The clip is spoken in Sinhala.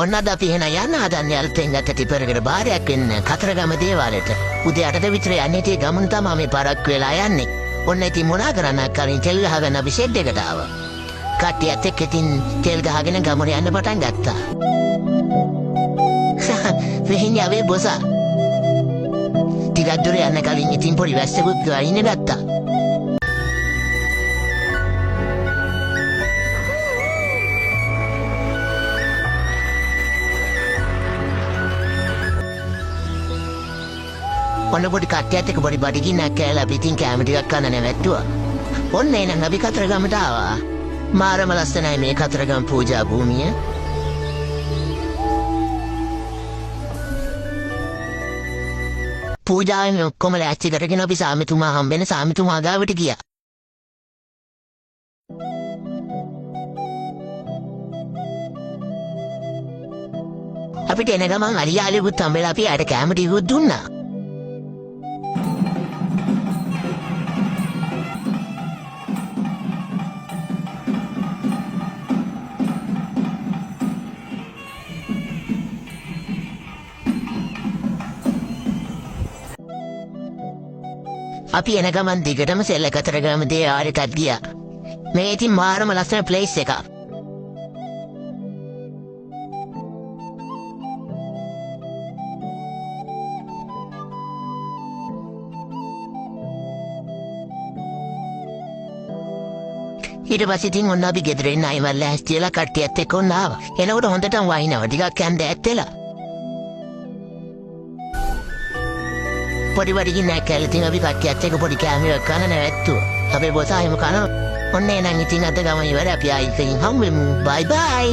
ඔන්න අද අපි එහෙනම් යන්න හදන්නේ අලුතෙන් ගත්ත ටිපරකට බාරයක් වෙන්න කතරගම දේවාලයට. උදේ 8ට විතර යන්නේ tie ගමන තමයි මේ පරක්කු වෙලා යන්නේ. ඔන්න ඉතින් මොනා කරන්නක් කලින් තෙල් ගහගෙන අපි ෂෙඩ් එකට ආවා. කට්ටියත් එක්ක ඉතින් තෙල් ගහගෙන ගමන යන්න පටන් ගත්තා. වෙහින් යවේ බොසා. ටිකක් දුර යන්න කලින් ඉතින් පොඩි වැස්සකුත් ගායින් ගත්තා. ඔන්න පොඩි කට්ටියත් එක්ක පොඩි බඩගින්නක් කෑලා අපි ඉතින් කැම ටිකක් කන්න නැවැත්තුවා. ඔන්න එහෙනම් අපි කතරගමට ආවා. මාරම ලස්සනයි මේ කතරගම පූජා භූමිය. පූජාවෙන් ඔක්කොම ලෑස්ති කරගෙන අපි සාමිතුමා හම්බෙන සාමිතුමා ගාවට ගියා. අපිට එන ගමන් අලියාලිකුත් හම්බෙලා අපි අර කැම ටිකකුත් දුන්නා. අපි එන ගමන් දිගටම සෙල්ල කතරගම දේවාලෙටත් ගියා. මේ ඉතින් මාරම ලස්සන ප්ලේස් එකක්. ඊට පස්සේ ඉතින් ඔන්න අපි ගෙදර එන්න අයවල් ලෑස්තිලා කට්ටියත් එක්ක ඔන්න ආවා. එනකොට හොඳටම වහිනවා ටිකක් කැන්ද ඇත්තලා. පොඩි වඩිකින් කැලේ තින් අපි කට්ටියත් එක්ක පොඩි කැමරාවක් ගන්න නැවැත්තුවා. අපේ බොස් ආයෙම කනවා. ඔන්න එහෙනම් ඉතින් අද ගම ඉවරයි. අපි ආයෙත් හම්බෙමු. බයි බයි.